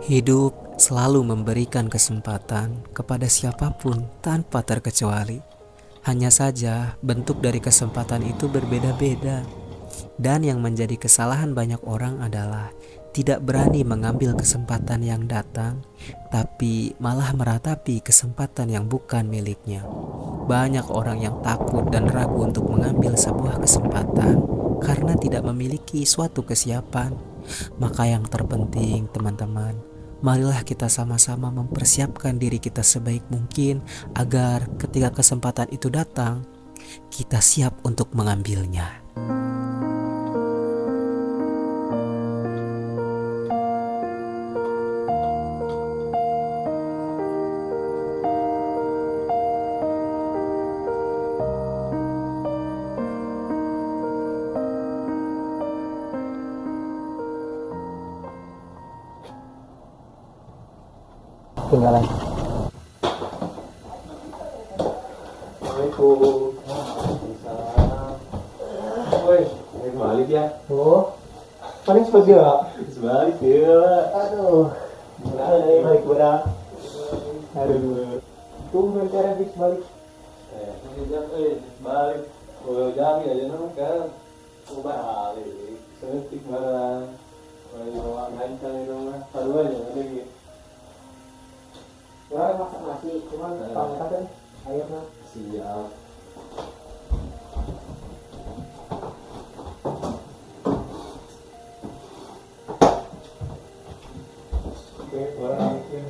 Hidup selalu memberikan kesempatan kepada siapapun tanpa terkecuali. Hanya saja bentuk dari kesempatan itu berbeda-beda. Dan yang menjadi kesalahan banyak orang adalah tidak berani mengambil kesempatan yang datang, tapi malah meratapi kesempatan yang bukan miliknya. Banyak orang yang takut dan ragu untuk mengambil sebuah kesempatan karena tidak memiliki suatu kesiapan. Maka yang terpenting, teman-teman, marilah kita sama-sama mempersiapkan diri kita sebaik mungkin agar ketika kesempatan itu datang, kita siap untuk mengambilnya. Tinggalan. Assalamualaikum. Woi, balik ya? Oh, paling sebagai Sebalik ya. aduh, Gimana nih? balik berak. Aduh. Tunggu cara fix balik. Balik. Oh, jangan aja nama kan. Balik. Senetik barang. Kalau ngancang itu mah taruh aja nanti. Ya masak nasi, cuman pangkat kan airnya. Siap. Oke, orang bikin.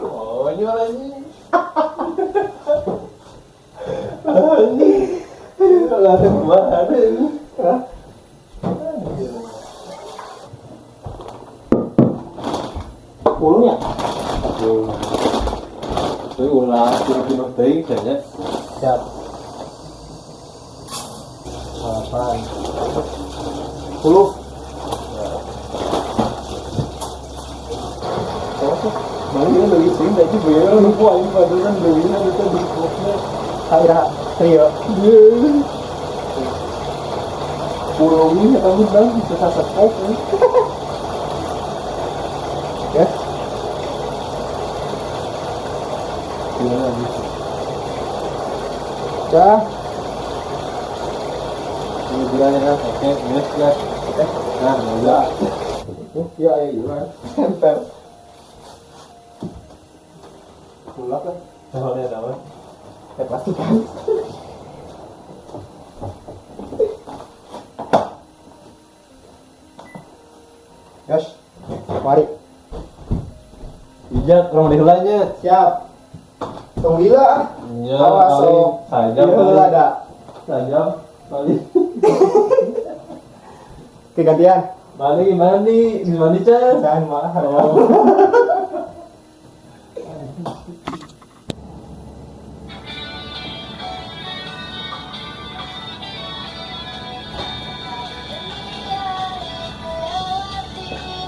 Oh, ini orangnya. Ini kalau ada kemana ini? Puluhnya? Tôi uống là kilo tí kayaknya. Siap. 8 10. Mấy đứa lười xỉn tại chứ bia nó quay mà tôi đang lười nó tôi bị cột nó. Air trio. Pulau ini kita undang bisa subscribe ya. Ya. Gimana nih? Dah. Ini bilangnya oke, yes ya. Nah, enggak. Ya gimana? Tempel. Kulak kan? Soalnya dapat. Plastik kan. Yos, mari. Ijat orang dihulanya. Siap. Tunggu gila. Ya, Awas, kali so. sajam Iya, kali. ada. Sajam kali. Kegantian. Mandi gimana nih? Gimana nih, Chan? Jangan marah. Oh.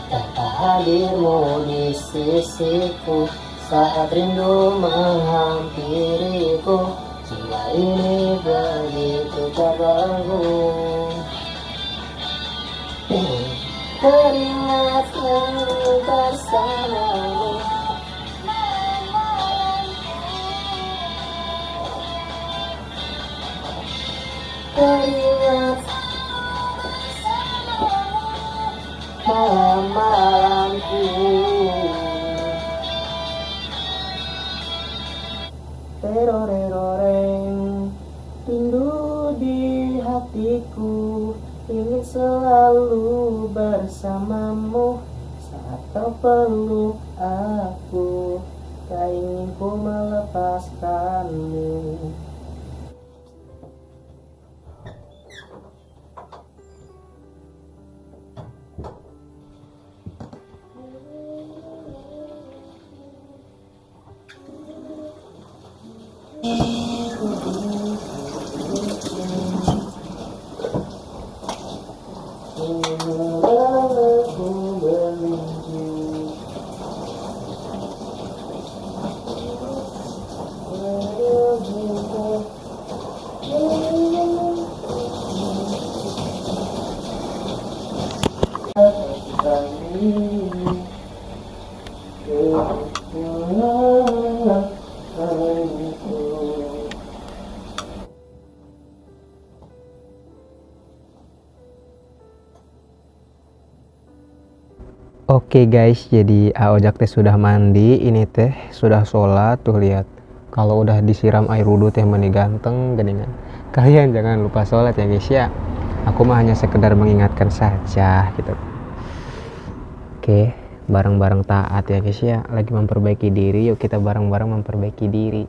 Tanpa hadirmu di sisiku saat rindu menghampiriku, jiwa ini begitu terbelenggu. Teringatmu bersamamu, teringat malam-malamku. Teroreng, rindu di hatiku, ingin selalu bersamamu saat kau peluk aku, tak ingin ku melepaskanmu. Oke guys, jadi Aojak teh sudah mandi, ini teh sudah sholat, tuh lihat. Kalau udah disiram air wudhu teh mani ganteng geningan. Kalian jangan lupa sholat ya guys ya. Aku mah hanya sekedar mengingatkan saja gitu. Oke, bareng-bareng taat ya guys ya. Lagi memperbaiki diri, yuk kita bareng-bareng memperbaiki diri.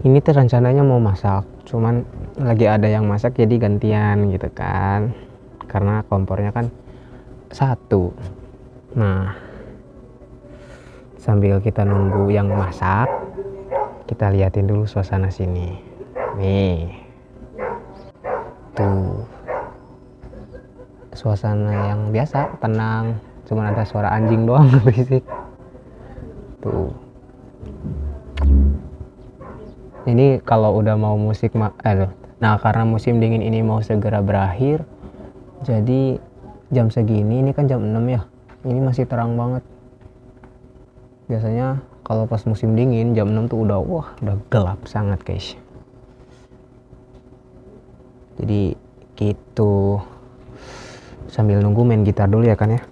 Ini teh rencananya mau masak, cuman lagi ada yang masak jadi gantian gitu kan. Karena kompornya kan satu. Nah, sambil kita nunggu yang masak, kita liatin dulu suasana sini. Nih, tuh suasana yang biasa, tenang, cuma ada suara anjing doang berisik. Tuh, ini kalau udah mau nah karena musim dingin ini mau segera berakhir, jadi jam segini, ini kan jam 6 ya, ini masih terang banget. Biasanya kalau pas musim dingin jam 6 tuh udah gelap sangat guys. Jadi gitu, sambil nunggu main gitar dulu ya kan ya.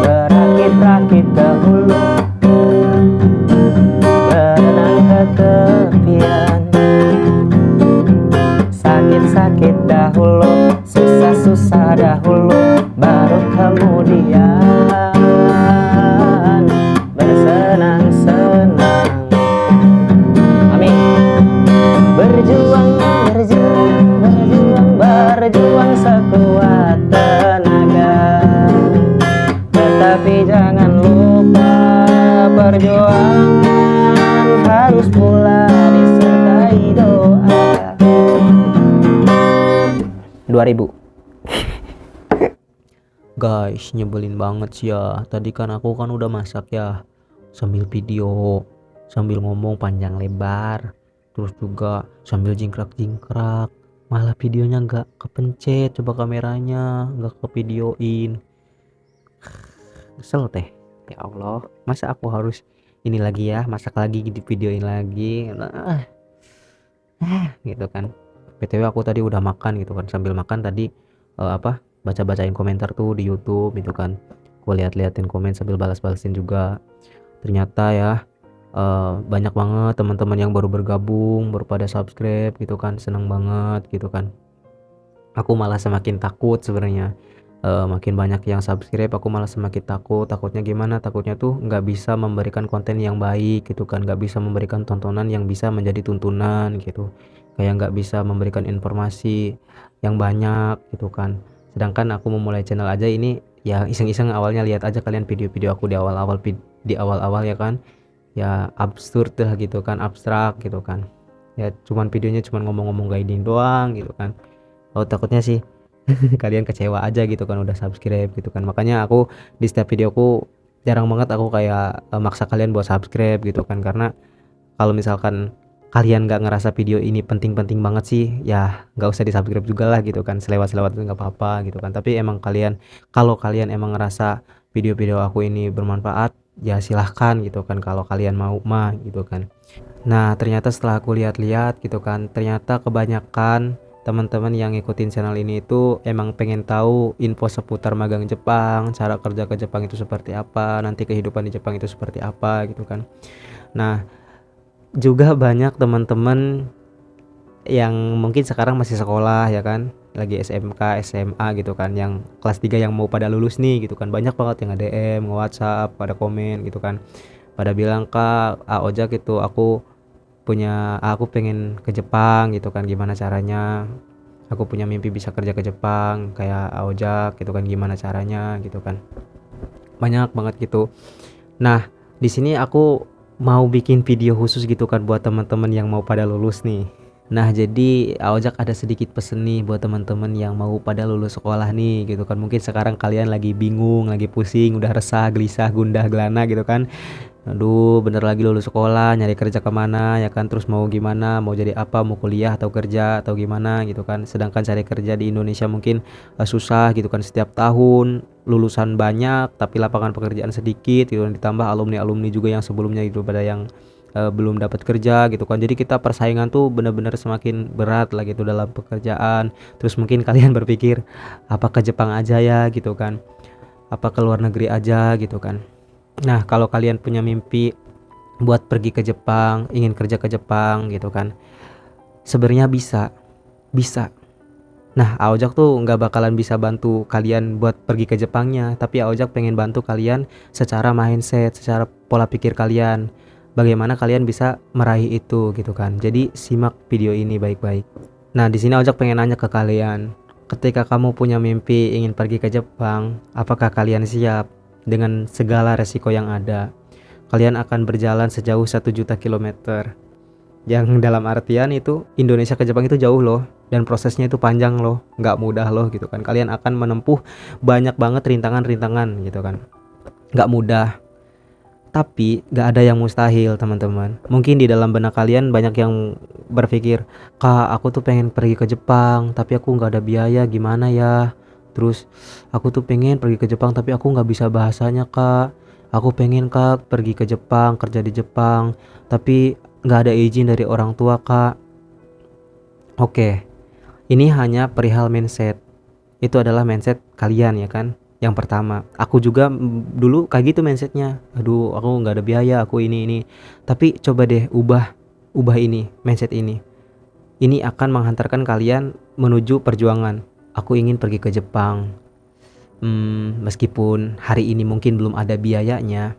Berakit-rakit dahulu, berenang ke tepian, sakit-sakit dahulu, susah-susah dahulu, baru kemudian bersenang-senang. Amin. Berjuang, berjuang, berjuang, berjuang sekuat tenaga, tetapi jangan lupa perjuangan harus pula disertai doa. 2000. Guys, nyebelin banget sih ya. Tadi kan aku kan udah masak ya, sambil video, sambil ngomong panjang lebar, terus juga sambil jingkrak-jingkrak. Malah videonya nggak kepencet, coba kameranya nggak kevideoin. Kesel teh. Ya Allah, masa aku harus ini lagi ya, masak lagi di videoin lagi. Gitu kan. BTW aku tadi udah makan gitu kan, sambil makan tadi baca-bacain komentar tuh di YouTube gitu kan. Gue liatin komen sambil balas-balasin juga. Ternyata ya banyak banget teman-teman yang baru bergabung, baru pada subscribe gitu kan. Seneng banget gitu kan. Aku malah semakin takut sebenarnya. Makin banyak yang subscribe, aku malah semakin takutnya gimana, takutnya tuh nggak bisa memberikan konten yang baik gitu kan, nggak bisa memberikan tontonan yang bisa menjadi tuntunan gitu, kayak nggak bisa memberikan informasi yang banyak gitu kan. Sedangkan aku memulai channel aja ini ya iseng-iseng, awalnya lihat aja kalian video-video aku di awal-awal ya kan, ya absurd lah gitu kan, abstrak gitu kan, ya cuman videonya cuman ngomong-ngomong guiding doang gitu kan. Takutnya sih kalian kecewa aja gitu kan udah subscribe gitu kan. Makanya aku di setiap videoku jarang banget aku kayak maksa kalian buat subscribe gitu kan, karena kalau misalkan kalian nggak ngerasa video ini penting-penting banget sih, ya nggak usah di subscribe juga lah gitu kan, selewat-selewat itu nggak apa-apa gitu kan. Tapi emang kalau kalian emang ngerasa video-video aku ini bermanfaat, ya silahkan gitu kan, kalau kalian mau mah gitu kan. Nah ternyata setelah aku lihat-lihat gitu kan, ternyata kebanyakan teman-teman yang ngikutin channel ini itu emang pengen tahu info seputar magang Jepang, cara kerja ke Jepang itu seperti apa, nanti kehidupan di Jepang itu seperti apa gitu kan. Nah juga banyak teman-teman yang mungkin sekarang masih sekolah ya kan, lagi SMK, SMA gitu kan, yang kelas 3 yang mau pada lulus nih gitu kan. Banyak banget yang nge-DM, nge-WhatsApp, pada komen gitu kan, pada bilang, "Kak, Ojak itu aku pengen ke Jepang gitu kan, gimana caranya, aku punya mimpi bisa kerja ke Jepang kayak Ojak gitu kan, gimana caranya," gitu kan. Banyak banget gitu. Nah di sini aku mau bikin video khusus gitu kan buat teman-teman yang mau pada lulus nih. Nah, jadi Aojak ada sedikit pesen nih buat teman-teman yang mau pada lulus sekolah nih gitu kan. Mungkin sekarang kalian lagi bingung, lagi pusing, udah resah, gelisah, gundah, gelana gitu kan. Aduh, bener lagi lulus sekolah, nyari kerja kemana ya kan, terus mau gimana, mau jadi apa, mau kuliah atau kerja atau gimana gitu kan. Sedangkan cari kerja di Indonesia mungkin susah gitu kan, setiap tahun lulusan banyak tapi lapangan pekerjaan sedikit gitu kan. Ditambah alumni-alumni juga yang sebelumnya itu pada yang belum dapat kerja gitu kan. Jadi kita persaingan tuh bener-bener semakin berat lah gitu dalam pekerjaan. Terus mungkin kalian berpikir apa ke Jepang aja ya gitu kan, apa ke luar negeri aja gitu kan. Nah, kalau kalian punya mimpi buat pergi ke Jepang, ingin kerja ke Jepang gitu kan, sebenarnya bisa. Nah, Aojak tuh nggak bakalan bisa bantu kalian buat pergi ke Jepangnya, tapi Aojak pengen bantu kalian secara mindset, secara pola pikir kalian. Bagaimana kalian bisa meraih itu gitu kan. Jadi simak video ini baik-baik. Nah, di sini Aojak pengen nanya ke kalian, ketika kamu punya mimpi ingin pergi ke Jepang, apakah kalian siap dengan segala resiko yang ada? Kalian akan berjalan sejauh 1 juta kilometer. Yang dalam artian itu Indonesia ke Jepang itu jauh loh, dan prosesnya itu panjang loh, nggak mudah loh gitu kan. Kalian akan menempuh banyak banget rintangan-rintangan gitu kan. Nggak mudah, tapi nggak ada yang mustahil teman-teman. Mungkin di dalam benak kalian banyak yang berpikir, kak aku tuh pengen pergi ke Jepang tapi aku nggak ada biaya, gimana ya. Terus aku tuh pengen pergi ke Jepang tapi aku nggak bisa bahasanya kak. Aku pengen kak pergi ke Jepang, kerja di Jepang, tapi nggak ada izin dari orang tua kak. Oke, ini hanya perihal mindset. Itu adalah mindset kalian ya kan. Yang pertama, aku juga dulu kayak gitu mindsetnya. Aduh, aku nggak ada biaya, aku ini. Tapi coba deh ubah ini, mindset ini. Ini akan menghantarkan kalian menuju perjuangan. Aku ingin pergi ke Jepang. Meskipun hari ini mungkin belum ada biayanya,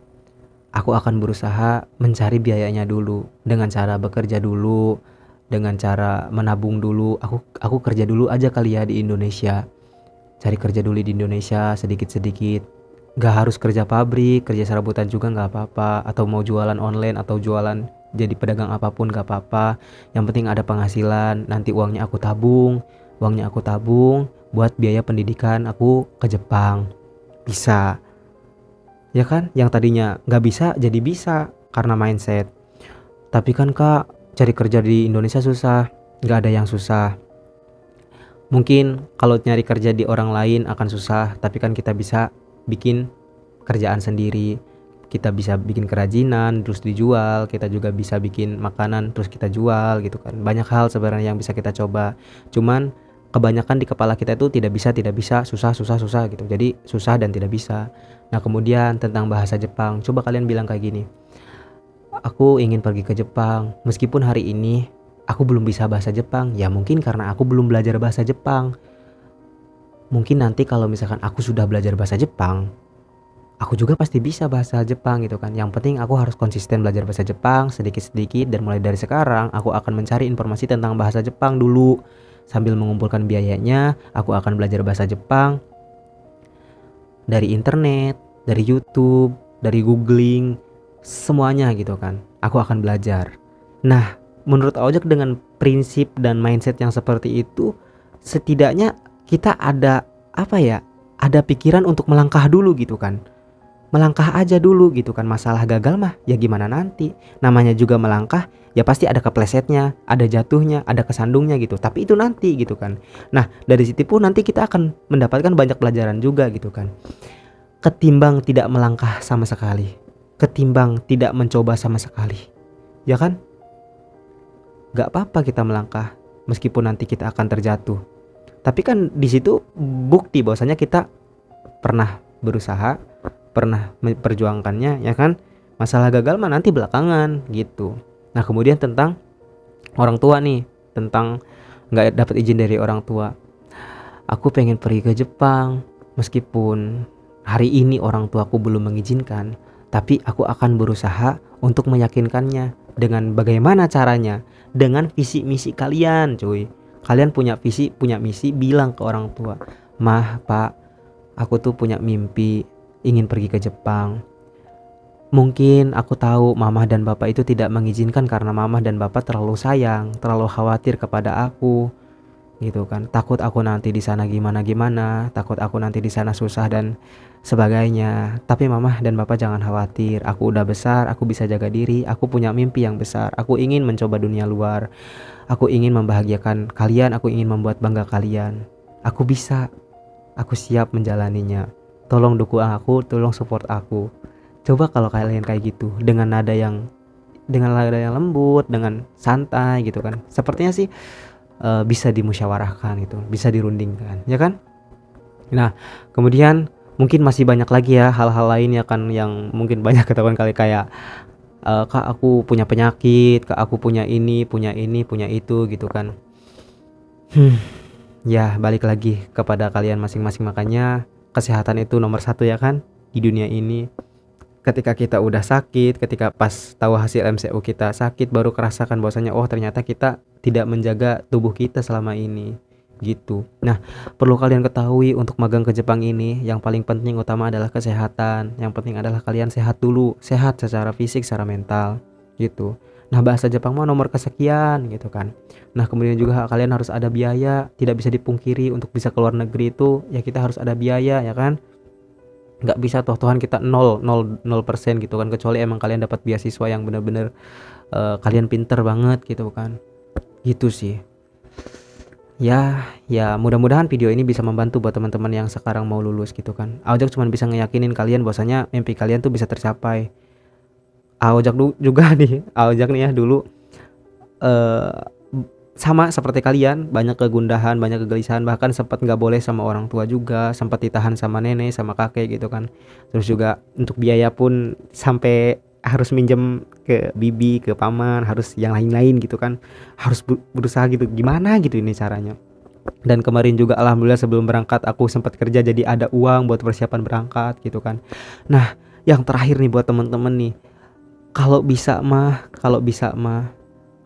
aku akan berusaha mencari biayanya dulu dengan cara bekerja dulu, dengan cara menabung dulu. Aku kerja dulu aja kali ya di Indonesia. Cari kerja dulu di Indonesia sedikit-sedikit. Gak harus kerja pabrik, kerja serabutan juga gak apa-apa. Atau mau jualan online atau jualan jadi pedagang apapun gak apa-apa. Yang penting ada penghasilan. Nanti uangnya aku tabung buat biaya pendidikan aku ke Jepang. Bisa. Ya kan? Yang tadinya gak bisa jadi bisa karena mindset. Tapi kan kak, cari kerja di Indonesia susah. Gak ada yang susah. Mungkin kalau nyari kerja di orang lain akan susah, tapi kan kita bisa bikin kerjaan sendiri. Kita bisa bikin kerajinan terus dijual, kita juga bisa bikin makanan terus kita jual gitu kan. Banyak hal sebenarnya yang bisa kita coba. Cuman kebanyakan di kepala kita itu tidak bisa, susah gitu. Jadi susah dan tidak bisa. Nah, kemudian tentang bahasa Jepang, coba kalian bilang kayak gini. Aku ingin pergi ke Jepang, meskipun hari ini aku belum bisa bahasa Jepang. Ya mungkin karena aku belum belajar bahasa Jepang. Mungkin nanti kalau misalkan aku sudah belajar bahasa Jepang, aku juga pasti bisa bahasa Jepang gitu kan. Yang penting aku harus konsisten belajar bahasa Jepang sedikit-sedikit. Dan mulai dari sekarang aku akan mencari informasi tentang bahasa Jepang dulu. Sambil mengumpulkan biayanya, aku akan belajar bahasa Jepang dari internet, dari YouTube, dari googling, semuanya gitu kan. Aku akan belajar. Nah, menurut Aojak dengan prinsip dan mindset yang seperti itu, setidaknya kita ada ada pikiran untuk melangkah dulu gitu kan. Melangkah aja dulu gitu kan. Masalah gagal mah ya gimana nanti. Namanya juga melangkah, ya pasti ada keplesetnya, ada jatuhnya, ada kesandungnya gitu. Tapi itu nanti gitu kan. Nah, dari situ pun nanti kita akan mendapatkan banyak pelajaran juga gitu kan. Ketimbang tidak melangkah sama sekali, ketimbang tidak mencoba sama sekali. Ya kan? Gak apa-apa kita melangkah meskipun nanti kita akan terjatuh. Tapi kan di situ bukti bahwasanya kita pernah berusaha, pernah memperjuangkannya, ya kan? Masalah gagal mah nanti belakangan gitu. Nah, kemudian tentang orang tua nih, tentang gak dapat izin dari orang tua. Aku pengen pergi ke Jepang meskipun hari ini orang tuaku belum mengizinkan, tapi aku akan berusaha untuk meyakinkannya. Dengan bagaimana caranya? Dengan visi misi kalian cuy. Kalian punya visi, punya misi, bilang ke orang tua, mah, pak, aku tuh punya mimpi ingin pergi ke Jepang. Mungkin aku tahu mama dan papa itu tidak mengizinkan karena mama dan papa terlalu sayang, terlalu khawatir kepada aku gitu kan. Takut aku nanti di sana gimana-gimana, takut aku nanti di sana susah dan sebagainya. Tapi mama dan papa jangan khawatir. Aku udah besar, aku bisa jaga diri, aku punya mimpi yang besar. Aku ingin mencoba dunia luar. Aku ingin membahagiakan kalian, aku ingin membuat bangga kalian. Aku bisa, aku siap menjalaninya. Tolong dukung aku, tolong support aku. Coba kalau kalian kayak gitu dengan nada yang lembut, dengan santai gitu kan. Sepertinya sih bisa dimusyawarahkan gitu, bisa dirundingkan, ya kan? Nah, kemudian mungkin masih banyak lagi ya hal-hal lain ya kan yang mungkin banyak ketahuan kali kayak kak aku punya penyakit, kak aku punya ini, punya itu gitu kan. Ya balik lagi kepada kalian masing-masing, makanya kesehatan itu nomor satu ya kan di dunia ini. Ketika kita udah sakit, ketika pas tahu hasil MCU kita sakit, baru kerasakan bahwasanya oh ternyata kita tidak menjaga tubuh kita selama ini gitu. Nah, perlu kalian ketahui untuk magang ke Jepang ini yang paling penting utama adalah kesehatan. Yang penting adalah kalian sehat dulu, sehat secara fisik, secara mental gitu. Nah, bahasa Jepang mah nomor kesekian gitu kan. Nah, kemudian juga kalian harus ada biaya, tidak bisa dipungkiri untuk bisa keluar negeri itu ya kita harus ada biaya ya kan. Nggak bisa toh-tohan kita 0% gitu kan, kecuali emang kalian dapat beasiswa yang bener-bener kalian pinter banget gitu kan. Gitu sih. Ya mudah-mudahan video ini bisa membantu buat teman-teman yang sekarang mau lulus gitu kan. Aojak cuma bisa ngeyakinin kalian bahwasanya mimpi kalian tuh bisa tercapai. Aojak juga nih, Aojak nih ya dulu sama seperti kalian, banyak kegundahan, banyak kegelisahan, bahkan sempat nggak boleh sama orang tua juga, sempat ditahan sama nenek, sama kakek gitu kan. Terus juga untuk biaya pun sampai harus minjem ke bibi, ke paman, harus yang lain-lain gitu kan. Harus berusaha gitu, gimana gitu ini caranya. Dan kemarin juga alhamdulillah sebelum berangkat aku sempat kerja jadi ada uang buat persiapan berangkat gitu kan. Nah, yang terakhir nih buat temen-temen nih, kalau bisa mah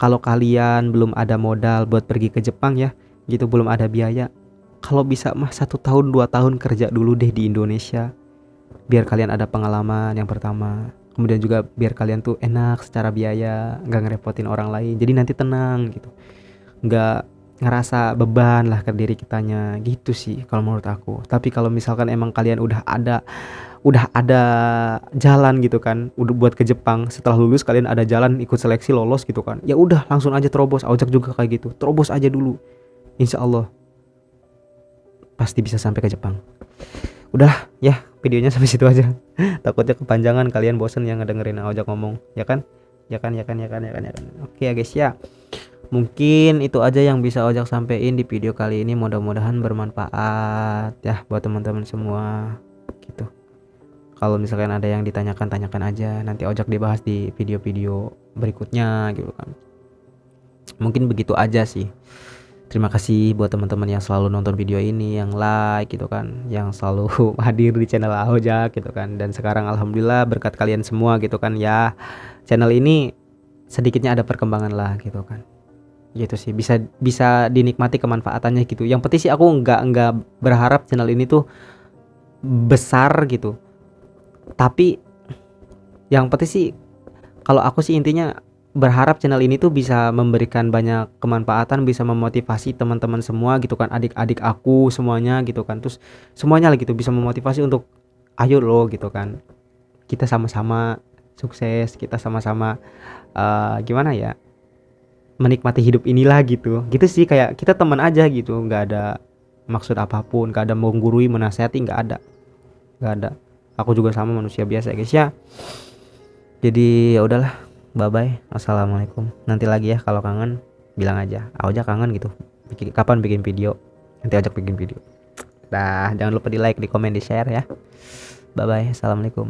kalau kalian belum ada modal buat pergi ke Jepang ya gitu, belum ada biaya, kalau bisa mah 1 tahun 2 tahun kerja dulu deh di Indonesia, biar kalian ada pengalaman yang pertama, kemudian juga biar kalian tuh enak secara biaya, nggak ngerepotin orang lain, jadi nanti tenang gitu, nggak ngerasa beban lah ke diri kitanya gitu sih kalau menurut aku. Tapi kalau misalkan emang kalian udah ada jalan gitu kan, udah buat ke Jepang, setelah lulus kalian ada jalan ikut seleksi lolos gitu kan, ya udah langsung aja terobos. Aojak juga kayak gitu, terobos aja dulu, insya Allah pasti bisa sampai ke Jepang. Udah ya videonya sampai situ aja. Takutnya kepanjangan, kalian bosen yang ngedengerin Aojak ngomong ya kan. Oke ya guys ya, mungkin itu aja yang bisa Aojak sampein di video kali ini, mudah-mudahan bermanfaat ya buat teman-teman semua gitu. Kalau misalkan ada yang ditanyakan, tanyakan aja, nanti Aojak dibahas di video-video berikutnya gitu kan. Mungkin begitu aja sih. Terima kasih buat teman-teman yang selalu nonton video ini, yang like gitu kan, yang selalu hadir di channel Aojak gitu kan. Dan sekarang alhamdulillah berkat kalian semua gitu kan ya, channel ini sedikitnya ada perkembangan lah gitu kan. Gitu sih, bisa dinikmati kemanfaatannya gitu. Yang penting sih aku nggak berharap channel ini tuh besar gitu. Tapi yang penting sih kalau aku sih intinya berharap channel ini tuh bisa memberikan banyak kemanfaatan, bisa memotivasi teman-teman semua gitu kan, adik-adik aku semuanya gitu kan. Terus semuanya lah gitu bisa memotivasi untuk ayo lo gitu kan. Kita sama-sama sukses, kita sama-sama gimana ya? Menikmati hidup inilah gitu. Gitu sih, kayak kita teman aja gitu, nggak ada maksud apapun, nggak ada menggurui, menasihati, nggak ada. Aku juga sama manusia biasa guys ya. Jadi ya udahlah, bye bye, assalamualaikum. Nanti lagi ya kalau kangen bilang aja, Aojak kangen gitu, kapan bikin video, nanti Aojak bikin video. Dah, jangan lupa di like, di komen, di share ya. Bye bye, assalamualaikum.